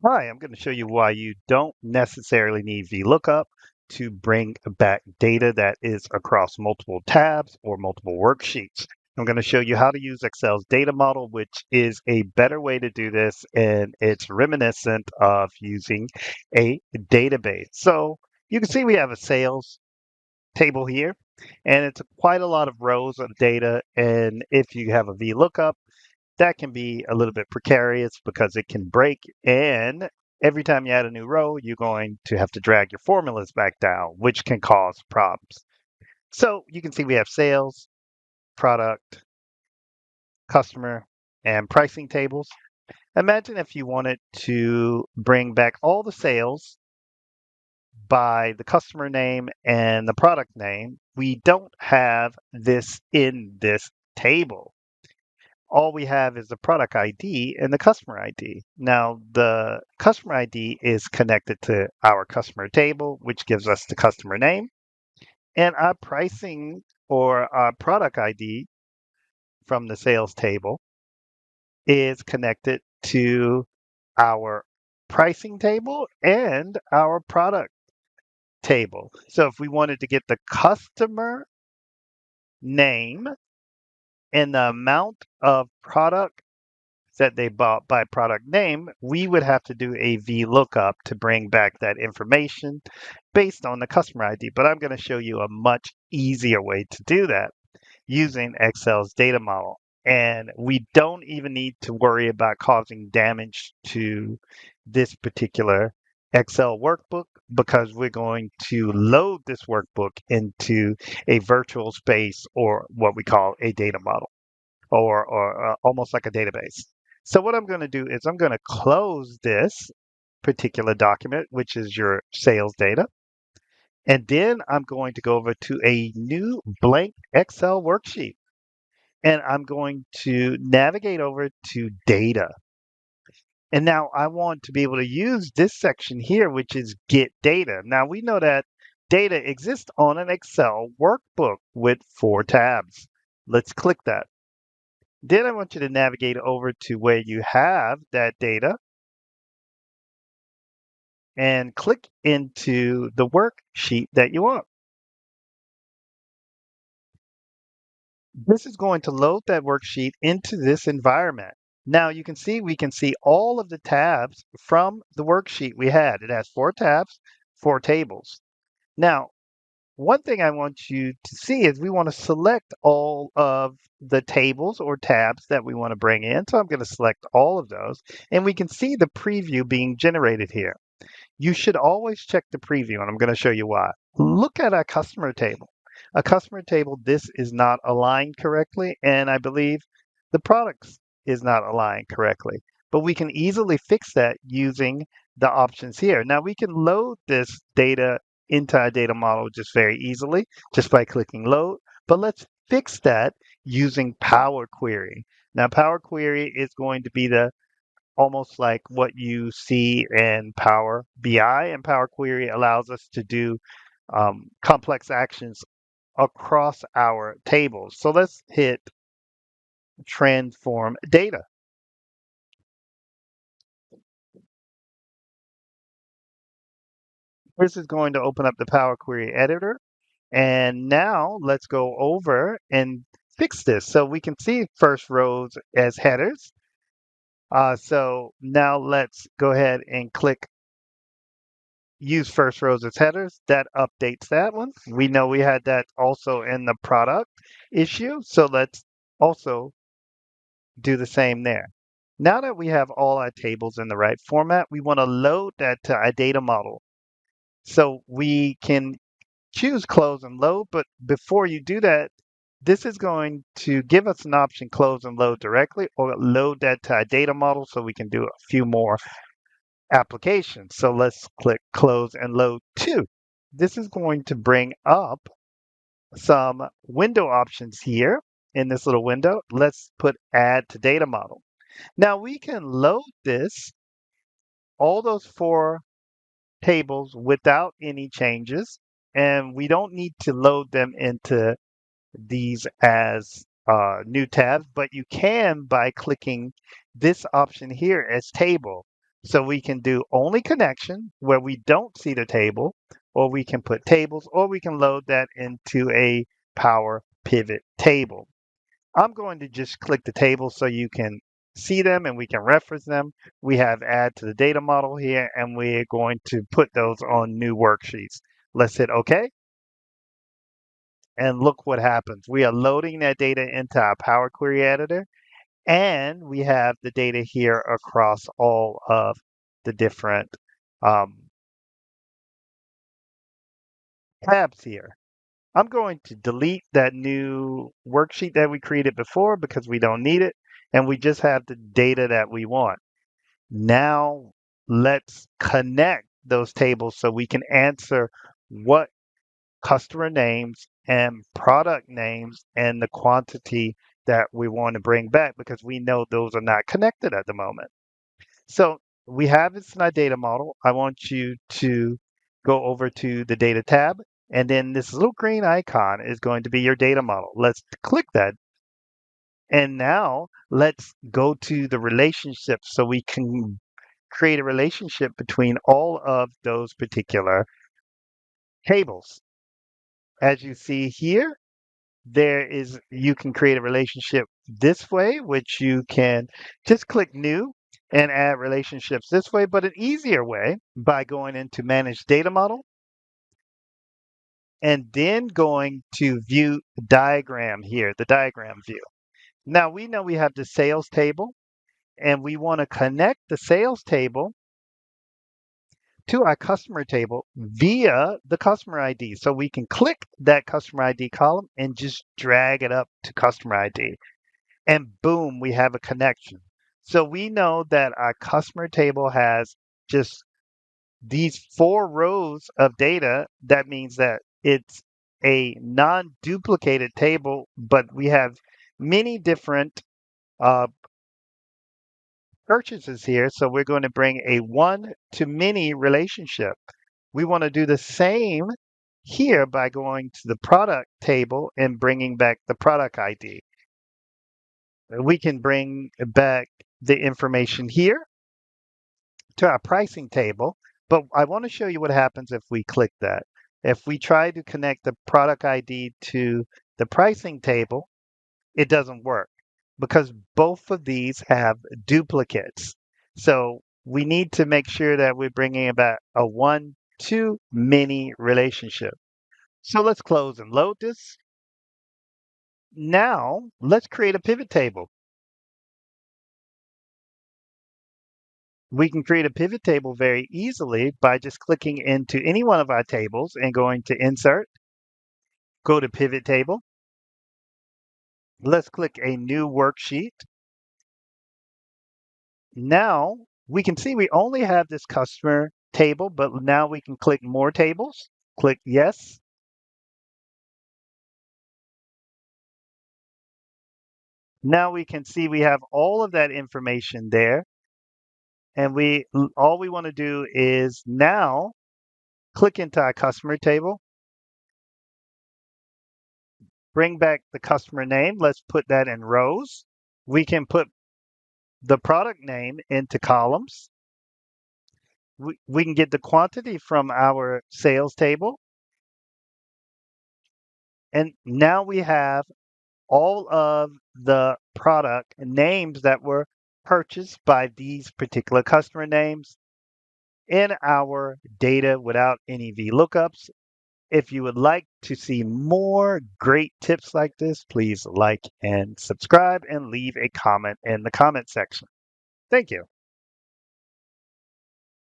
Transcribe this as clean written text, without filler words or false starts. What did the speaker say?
Hi, I'm going to show you why you don't necessarily need VLOOKUP to bring back data that is across multiple tabs or multiple worksheets. I'm going to show you how to use Excel's data model, which is a better way to do this, and it's reminiscent of using a database. So you can see we have a sales table here, and it's quite a lot of rows of data. And if you have a VLOOKUP, that can be a little bit precarious because it can break. And every time you add a new row, you're going to have to drag your formulas back down, which can cause problems. So you can see we have sales, product, customer, and pricing tables. Imagine if you wanted to bring back all the sales by the customer name and the product name. We don't have this in this table. All we have is the product ID and the customer ID. Now, the customer ID is connected to our customer table, which gives us the customer name, and our pricing or our product ID from the sales table is connected to our pricing table and our product table. So if we wanted to get the customer name and the amount of product that they bought by product name, we would have to do a VLOOKUP to bring back that information based on the customer ID. But I'm going to show you a much easier way to do that using Excel's data model. And we don't even need to worry about causing damage to this particular Excel workbook because we're going to load this workbook into a virtual space or what we call a data model or almost like a database. So what I'm going to do is I'm going to close this particular document, which is your sales data. And then I'm going to go over to a new blank Excel worksheet. And I'm going to navigate over to data. And now I want to be able to use this section here, which is get data. Now we know that data exists on an Excel workbook with 4 tabs. Let's click that. Then I want you to navigate over to where you have that data and click into the worksheet that you want. This is going to load that worksheet into this environment. Now you can see we can see all of the tabs from the worksheet we had. It has 4 tabs, 4 tables. Now, one thing I want you to see is we want to select all of the tables or tabs that we want to bring in. So I'm going to select all of those, and we can see the preview being generated here. You should always check the preview, and I'm going to show you why. Look at our customer table. A customer table, this is not aligned correctly, and I believe the products is not aligned correctly. But we can easily fix that using the options here. Now we can load this data into our data model just very easily, just by clicking load. But let's fix that using Power Query. Now Power Query is going to be the almost like what you see in Power BI, and Power Query allows us to do complex actions across our tables. So let's hit transform data. This is going to open up the Power Query editor. And now let's go over and fix this. So we can see first rows as headers. So now let's go ahead and click use first rows as headers. That updates that one. We know we had that also in the product issue. So let's also do the same there. Now that we have all our tables in the right format, we want to load that to our data model. So we can choose close and load, but before you do that, this is going to give us an option close and load directly or load that to our data model so we can do a few more applications. So let's click close and load to. This is going to bring up some window options here in this little window. Let's put add to data model. Now we can load this, all those 4 tables without any changes, and we don't need to load them into these as new tabs, but you can by clicking this option here as table. So we can do only connection where we don't see the table, or we can put tables, or we can load that into a Power Pivot table. I'm going to just click the table so you can see them and we can reference them. We have add to the data model here, and we're going to put those on new worksheets. Let's hit OK. And look what happens. We are loading that data into our Power Query editor, and we have the data here across all of the different um, tabs here. I'm going to delete that new worksheet that we created before because we don't need it, and we just have the data that we want. Now let's connect those tables so we can answer what customer names and product names and the quantity that we want to bring back, because we know those are not connected at the moment. So we have this in our data model. I want you to go over to the data tab, and then this little green icon is going to be your data model. Let's click that. And now let's go to the relationships so we can create a relationship between all of those particular tables. As you see here, you can create a relationship this way, which you can just click new and add relationships this way, but an easier way by going into manage data model and then going to view diagram here, the diagram view. Now we know we have the sales table, and we want to connect the sales table to our customer table via the customer ID. So we can click that customer ID column and just drag it up to customer ID. And boom, we have a connection. So we know that our customer table has just these 4 rows of data. That means that it's a non-duplicated table, but we have many different uh, purchases here. So we're going to bring a one-to-many relationship. We want to do the same here by going to the product table and bringing back the product ID. We can bring back the information here to our pricing table, but I want to show you what happens if we click that. If we try to connect the product ID to the pricing table, it doesn't work because both of these have duplicates. So we need to make sure that we're bringing about a one-to-many relationship. So let's close and load this. Now let's create a pivot table. We can create a pivot table very easily by just clicking into any one of our tables and going to Insert, go to Pivot Table. Let's click a new worksheet. Now we can see we only have this customer table, but now we can click More Tables. Click Yes. Now we can see we have all of that information there. And all we want to do is now click into our customer table, bring back the customer name. Let's put that in rows. We can put the product name into columns. We can get the quantity from our sales table. And now we have all of the product names that were purchased by these particular customer names in our data without any VLOOKUPs. If you would like to see more great tips like this, please like and subscribe and leave a comment in the comment section. Thank you.